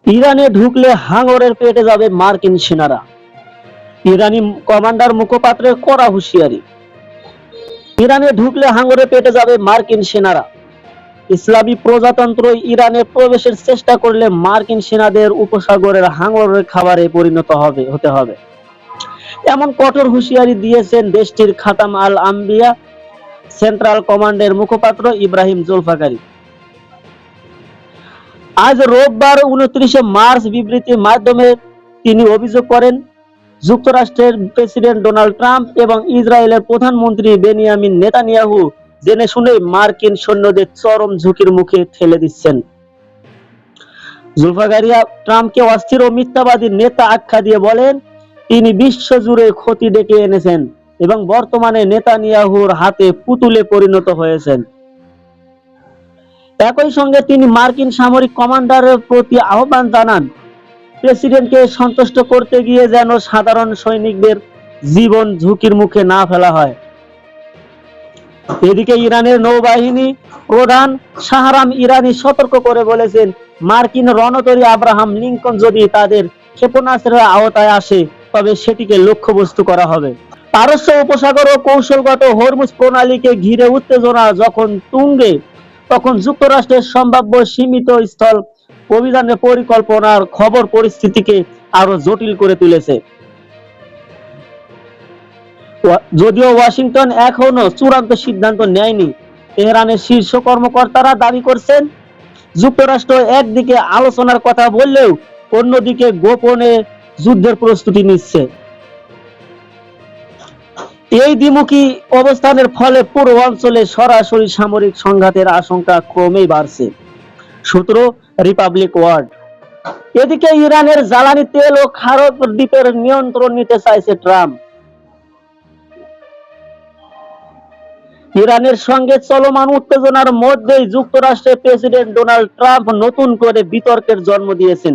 ইরানে ঢুকলে হাঙরের পেটে যাবে মার্কিন সেনারা। ইরানি কমান্ডার মুখপাত্রের কড়া হুঁশিয়ারি। ইরানে ঢুকলে হাঙরে পেটে যাবে মার্কিন সেনারা। ইসলামী প্রজাতন্ত্র ইরানে প্রবেশের চেষ্টা করলে মার্কিন সেনাদের উপসাগরের হাঙরের খাবারে পরিণত হতে হবে, এমন কঠোর হুঁশিয়ারি দিয়েছেন দেশটির খাতাম আল আম্বিয়া সেন্ট্রাল কমান্ডের মুখপাত্র ইব্রাহিম জুলফাকারি। আজ রোববার 29 মার্চ বিবৃতির মাধ্যমে তিনি অভিযোগ করেন, যুক্তরাষ্ট্রের প্রেসিডেন্ট ডোনাল্ড ট্রাম্প এবং ইসরায়েলের প্রধানমন্ত্রী বেনিয়ামিন নেতানিয়াহু জেনে শুনেই মার্কিন সৈন্যদের চরম ঝুঁকির মুখে ঠেলে দিচ্ছেন। জুলফাকারিয়া ট্রাম্পকে অস্থির ও মিথ্যাবাদী নেতা আখ্যা দিয়ে বলেন, তিনি বিশ্বজুড়ে ক্ষতি ডেকে এনেছেন এবং বর্তমানে নেতানিয়াহুর হাতে পুতুলে পরিণত হয়েছেন। একই সঙ্গে তিনি মার্কিন সামরিক কমান্ডারের প্রতি আহ্বান জানান, প্রেসিডেন্টকে সন্তুষ্ট করতে গিয়ে যেন সাধারণ সৈনিকদের জীবন ঝুঁকির মুখে না ফেলা হয়। এদিকে ইরানের নৌবাহিনী প্রধান শাহরাম ইরানি সতর্ক করে বলেছেন, মার্কিন রণতরী আব্রাহাম লিঙ্কন যদি তাদের ক্ষেপণাস্ত্রের আওতায় আসে তবে সেটিকে লক্ষ্যবস্তু করা হবে। পারস্য উপসাগর ও কৌশলগত হরমুজ প্রণালীকে ঘিরে উত্তেজনা যখন তুঙ্গে, তখন যুক্তরাষ্ট্রের সম্ভাব্য সীমিত স্থল অভিযানের পরিকল্পনার খবর পরিস্থিতিকে আরো জটিল করে তুলেছে। যদিও ওয়াশিংটন এখনো চূড়ান্ত সিদ্ধান্ত নেয়নি, তেহরানের শীর্ষ কর্মকর্তারা দাবি করছেন, যুক্তরাষ্ট্র একদিকে আলোচনার কথা বললেও অন্যদিকে গোপনে যুদ্ধের প্রস্তুতি নিচ্ছে। এই দ্বিমুখী অবস্থানের ফলে পুরো অঞ্চলে সরাসরি সামরিক সংঘাতের আশঙ্কা ক্রমেই বাড়ছে। সূত্র রিপাবলিক ওয়ার্ল্ড। এদিকে ইরানের জ্বালানি তেল ও খারক দ্বীপের নিয়ন্ত্রণ নিতে চাইছে ট্রাম্প। ইরানের সঙ্গে চলমান উত্তেজনার মধ্যেই যুক্তরাষ্ট্রের প্রেসিডেন্ট ডোনাল্ড ট্রাম্প নতুন করে বিতর্কের জন্ম দিয়েছেন।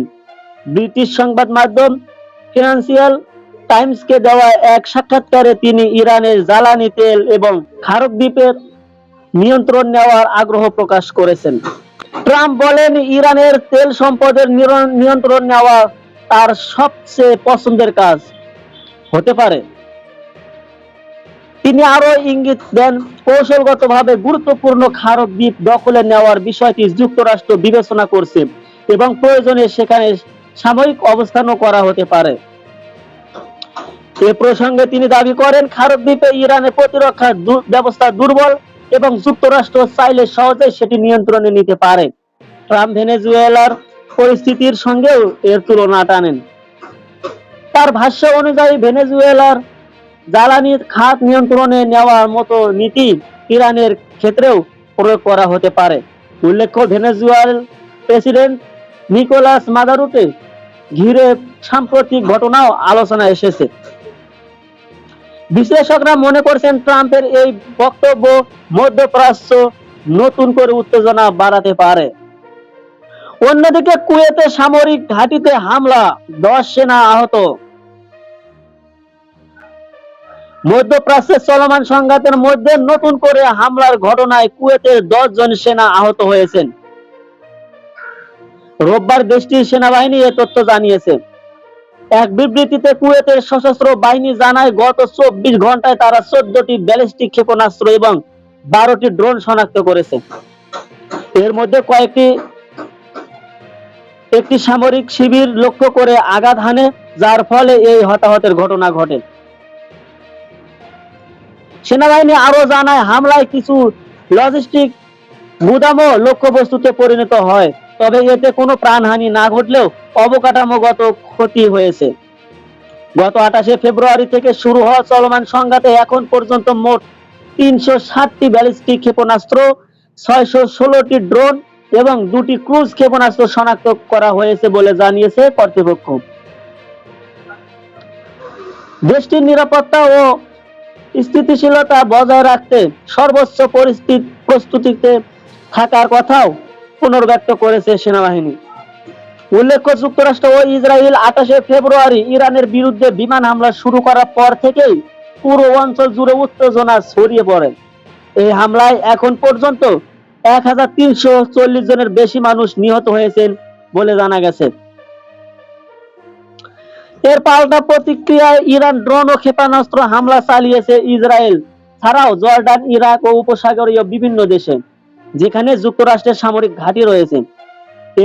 ব্রিটিশ সংবাদ মাধ্যম ফিনান্সিয়াল টাইমসকে দেওয়া এক সাক্ষাৎকারে তিনি ইরানের জ্বালানি তেল এবং খারক দ্বীপের নিয়ন্ত্রণ নেওয়ার আগ্রহ প্রকাশ করেছেন। ট্রাম্প বলেন, ইরানের তেল সম্পদের নিয়ন্ত্রণ নেওয়া তার সবচেয়ে পছন্দের কাজ হতে পারে। তিনি আরো ইঙ্গিত দেন, কৌশলগতভাবে গুরুত্বপূর্ণ খারক দ্বীপ দখলে নেওয়ার বিষয়টি যুক্তরাষ্ট্র বিবেচনা করছে এবং প্রয়োজনে সেখানে সাময়িক অবস্থানও করা হতে পারে। এ প্রসঙ্গে তিনি দাবি করেন, খারক দ্বীপে ইরানের প্রতিরক্ষা ব্যবস্থা দুর্বল এবং যুক্তরাষ্ট্র চাইলে সহজেই সেটি নিয়ন্ত্রণে নিতে পারে। ট্রাম্প ভেনেজুয়েলার পরিস্থিতির সঙ্গেও এর তুলনা টানেন। তার ভাষ্য অনুযায়ী ভেনেজুয়েলার জ্বালানি খাত নিয়ন্ত্রণে নেওয়ার মতো নীতি ইরানের ক্ষেত্রেও প্রয়োগ করা হতে পারে। উল্লেখ্য, ভেনেজুয়েলার প্রেসিডেন্ট নিকোলাস মাদুরোকে ঘিরে সাম্প্রতিক ঘটনাও আলোচনায় এসেছে। বিশ্লেষকরা মনে করছেন, ট্রাম্পের এই বক্তব্য মধ্যপ্রাচ্য নতুন করে উত্তেজনা বাড়াতে পারে। অন্যদিকে কুয়েতে সামরিক ঘাঁটিতে হামলা, 10 সেনা আহত। মধ্যপ্রাচ্যে চলমান সংঘাতের মধ্যে নতুন করে হামলার ঘটনায় কুয়েতের 10 জন সেনা আহত হয়েছেন। রোববার দেশটির সেনাবাহিনী এ তথ্য জানিয়েছে। এক বিবৃতিতে কুয়েতের সশস্ত্র বাহিনী জানায়, গত 24 ঘন্টায় তারা 14টি ব্যালিস্টিক ক্ষেপণাস্ত্র এবং 12টি ড্রোন শনাক্ত করেছে। এর মধ্যে একটি সামরিক শিবির লক্ষ্য করে আঘাত হানে, যার ফলে এই হতাহতের ঘটনা ঘটে। সেনাবাহিনী আরো জানায়, হামলায় কিছু লজিস্টিক গুদামও লক্ষ্যবস্তুতে পরিণত হয়, তবে এতে কোনো প্রাণহানি না ঘটলেও অবকাঠামোগত ক্ষতি হয়েছে। গত 28 ফেব্রুয়ারি থেকে শুরু হওয়া চলমান সংঘাতে এখন পর্যন্ত মোট 360টি ব্যালিস্টিক ক্ষেপণাস্ত্র, 616টি ড্রোন এবং 2টি ক্রুজ ক্ষেপণাস্ত্র শনাক্ত করা হয়েছে বলে জানিয়েছে কর্তৃপক্ষ। দেশটির নিরাপত্তা ও স্থিতিশীলতা বজায় রাখতে সর্বোচ্চ প্রস্তুতিতে থাকার কথাও পুনর্ব্যক্ত করেছে সেনাবাহিনী। উল্লেখ্য, যুক্তরাষ্ট্র ও ইসরায়েল 28 ফেব্রুয়ারি ইরানের বিরুদ্ধে বিমান হামলা শুরু করার পর থেকেই পুরো অঞ্চল জুড়ে উত্তেজনা ছড়িয়ে পড়ে। এই হামলায় এখন পর্যন্ত 1340 জনের বেশি মানুষ নিহত হয়েছেন বলে জানা গেছে। এর পাল্টা প্রতিক্রিয়ায় ইরান ড্রোন ও ক্ষেপণাস্ত্র হামলা চালিয়েছে ইসরায়েল ছাড়াও জর্ডান, ইরাক ও উপসাগরীয় বিভিন্ন দেশে, যেখানে যুক্তরাষ্ট্রের সামরিক ঘাঁটি রয়েছে।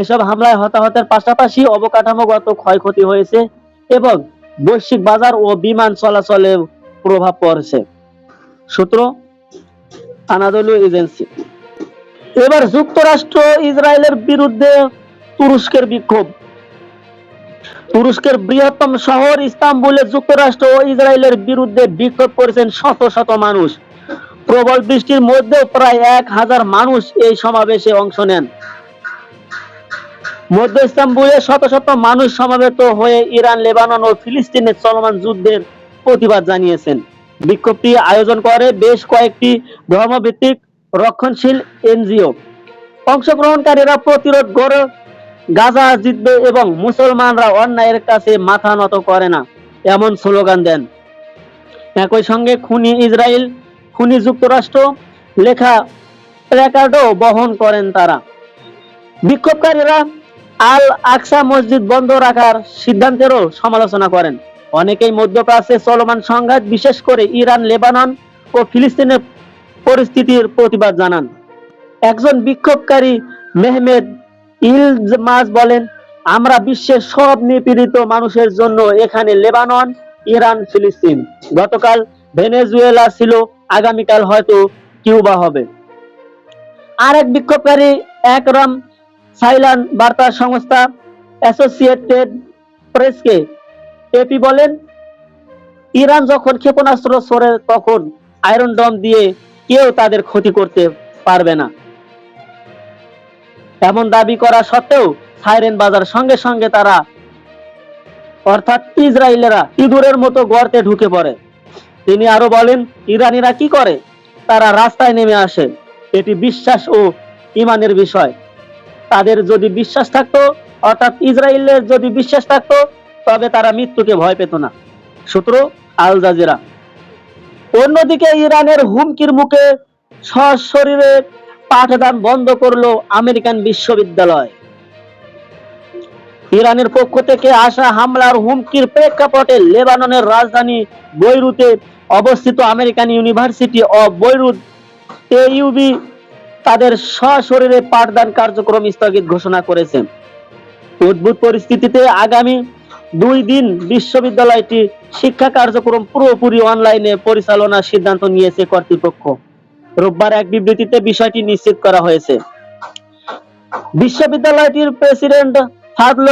এসব হামলায় হতাহতের পাশাপাশি অবকাঠামোগত ক্ষয়ক্ষতি হয়েছে এবং বৈশ্বিক বাজার ও বিমান চলাচলে প্রভাব পড়েছে। সূত্র আনাদলু এজেন্সি। এবার যুক্তরাষ্ট্র ইসরায়েলের বিরুদ্ধে তুরস্কের বিক্ষোভ। তুরস্কের বৃহত্তম শহর ইস্তাম্বুলে যুক্তরাষ্ট্র ও ইসরায়েলের বিরুদ্ধে বিক্ষোভ করেছেন শত শত মানুষ। প্রবল বৃষ্টির মধ্যেও প্রায় 1000 মানুষ এই সমাবেশে অংশ নেন। মধ্য ইস্তাম্বুলে শত শত মানুষ সমবেত হয়ে ইরান, লেবানন ও ফিলিস্তিনের চলমান যুদ্ধের প্রতিবাদ জানিয়েছেন। বিক্ষোভটি আয়োজন করে বেশ কয়েকটি ধর্মভিত্তিক রক্ষণশীল এনজিও। অংশগ্রহণকারীরা প্রতিরোধ গড়ে গাজা জিতবে এবং মুসলমানরা অন্যায়ের কাছে মাথা নত করে না এমন স্লোগান দেন। একই সঙ্গে খুনি ইসরায়েল, খুনি যুক্তরাষ্ট্র লেখা প্ল্যাকার্ডও বহন করেন তারা। বিক্ষোভকারীরা আল আকসা মসজিদ বন্ধ রাখার সিদ্ধান্তেরও সমালোচনা করেন। অনেকেই মধ্যপ্রাচ্যে চলমান সংঘাত, বিশেষ করে ইরান, লেবানন ও ফিলিস্তিনের পরিস্থিতির প্রতিবাদ জানান। একজন বিক্ষোভকারী মেহমেদ ইলমাজ বলেন, আমরা বিশ্বের সব নিপীড়িত মানুষের জন্য এখানে, লেবানন, ইরান, ফিলিস্তিন। গতকাল ভেনেজুয়েলা ছিল, আগামীকাল হয়তো কিউবা হবে। আরেক বিক্ষোভকারী একরাম সাইলান বার্তা সংস্থা অ্যাসোসিয়েটেড প্রেসকে এপি বলেন, ইরান যখন ক্ষেপণাস্ত্র ছোড়ে তখন আয়রন ডোম দিয়ে কেউ তাদের ক্ষতি করতে পারবে না। এমন দাবি করা সত্ত্বেও সাইরেন বাজার সঙ্গে সঙ্গে তারা, অর্থাৎ ইসরায়েলেরা, ইঁদুরের মতো গর্তে ঢুকে পড়ে। তিনি আরো বলেন, ইরানিরা কি করে? তারা রাস্তায় নেমে আসে। এটি বিশ্বাস ও ইমানের বিষয়। তাদের যদি বিশ্বাস থাকতো, অর্থাৎ ইসরায়েলের যদি বিশ্বাস থাকতো, তবে তারা মৃত্যুকে ভয় পেত না। সূত্র আল জাজিরা। অন্যদিকে ইরানের হুমকির মুখে সশরীরে পাঠদান বন্ধ করলো আমেরিকান বিশ্ববিদ্যালয়। ইরানের পক্ষ থেকে আসা হামলার হুমকির প্রেক্ষাপটে লেবাননের রাজধানী বৈরুতে অবস্থিত আমেরিকান ইউনিভার্সিটি অব বৈরুত এইউবি তাদের সশরীরে পাঠদান কার্যক্রম স্থগিত ঘোষণা করেছে। উদ্ভূত পরিস্থিতিতে আগামী 2 দিন বিশ্ববিদ্যালয়টি শিক্ষা কার্যক্রম পুরোপুরি অনলাইনে পরিচালনার সিদ্ধান্ত নিয়েছে কর্তৃপক্ষ। রোববার এক বিবৃতিতে বিষয়টি নিশ্চিত করা হয়েছে। বিশ্ববিদ্যালয়টির প্রেসিডেন্ট ফাদল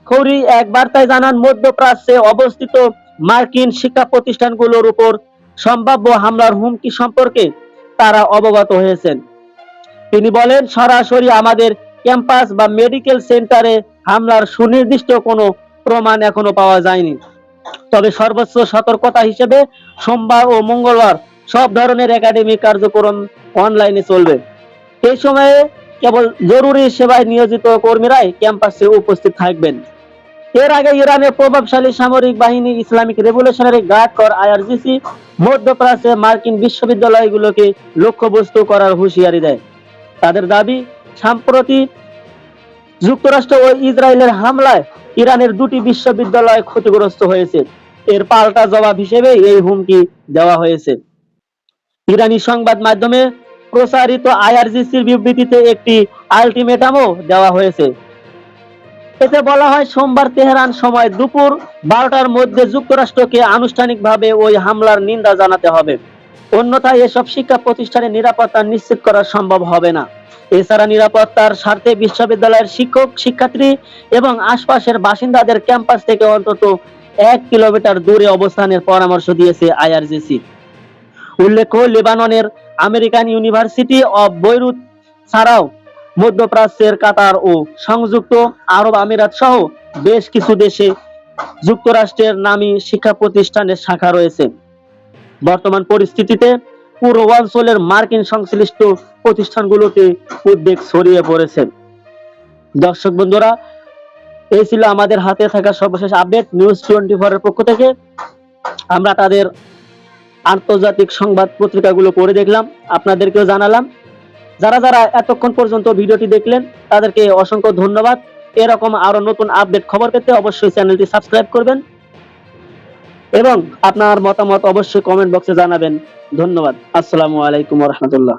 খৌরি এক বার্তায় জানান, মধ্যপ্রাচ্যে অবস্থিত মার্কিন শিক্ষা প্রতিষ্ঠানগুলোর উপর সম্ভাব্য হামলার হুমকি সম্পর্কে তারা অবগত হয়েছেন। তিনি বলেন, সরাসরি আমাদের ক্যাম্পাস বা মেডিকেল সেন্টারে হামলার সুনির্দিষ্ট কোনো প্রমাণ এখনো পাওয়া যায়নি। তবে সর্বোচ্চ সতর্কতা হিসেবে সোমবার ও মঙ্গলবার সব ধরনের একাডেমিক কার্যক্রম অনলাইনে চলবে। এই সময়ে কেবল জরুরি সেবায় নিয়োজিত কর্মীরাই ক্যাম্পাসে উপস্থিত থাকবেন। এর আগে ইরানের প্রভাবশালী সামরিক বাহিনী ইসলামিক রেভলিউশনারি গার্ড কর আইআরজিসি মধ্যপ্রাচ্যে মার্কিন বিশ্ববিদ্যালয়গুলোকে লক্ষ্যবস্তু করার হুঁশিয়ারি দেয়। তাদের দাবি, সম্প্রতি যুক্তরাষ্ট্র ও ইসরায়েলের হামলায় ইরানের 2টি বিশ্ববিদ্যালয় ক্ষতিগ্রস্ত হয়েছে। এর পাল্টা জবাব হিসেবে এই হুমকি দেওয়া হয়েছে। ইরানি সংবাদ মাধ্যমে প্রচারিত আইআরজিসির বিবৃতিতে একটি আলটিমেটামও দেওয়া হয়েছে। এতে বলা হয়, সোমবার তেহরান সময় দুপুর 12টার মধ্যে যুক্তরাষ্ট্রকে আনুষ্ঠানিকভাবে ওই হামলার নিন্দা জানাতে হবে। অন্যথায় এসব শিক্ষা প্রতিষ্ঠানের নিরাপত্তা নিশ্চিত করা সম্ভব হবে না। এছাড়া নিরাপত্তার স্বার্থে বিশ্ববিদ্যালয়ের শিক্ষক, শিক্ষার্থী এবং আশপাশের বাসিন্দাদের ক্যাম্পাস থেকে অন্তত 1 কিলোমিটার দূরে অবস্থানের পরামর্শ দিয়েছে আইআরজিসি। উল্লেখ্য, লেবাননের আমেরিকান ইউনিভার্সিটি অব বৈরুত ছাড়াও মধ্যপ্রাচ্যের কাতার ও সংযুক্ত আরব আমিরাত সহ বেশ কিছু দেশে যুক্তরাষ্ট্রের নামী শিক্ষা প্রতিষ্ঠানের শাখা রয়েছে। বর্তমান পরিস্থিতিতে পুরো অঞ্চলের মার্কিন সংশ্লিষ্ট প্রতিষ্ঠানগুলোতে উদ্বেগ ছড়িয়ে পড়েছে। দর্শক বন্ধুরা, এই ছিল আমাদের হাতে থাকা সর্বশেষ আপডেট। নিউজ 24 এর পক্ষ থেকে আমরা তাদের আন্তর্জাতিক সংবাদ পত্রিকাগুলো পড়ে দেখলাম, আপনাদেরকেও জানালাম। যারা যারা এতক্ষণ পর্যন্ত ভিডিওটি দেখলেন তাদেরকে অসংখ্য ধন্যবাদ। এরকম আরো নতুন আপডেট খবর পেতে অবশ্যই চ্যানেলটি সাবস্ক্রাইব করবেন এবং আপনার মতামত অবশ্যই কমেন্ট বক্সে জানাবেন। ধন্যবাদ। আসসালামু আলাইকুম ওয়া রাহমাতুল্লাহ।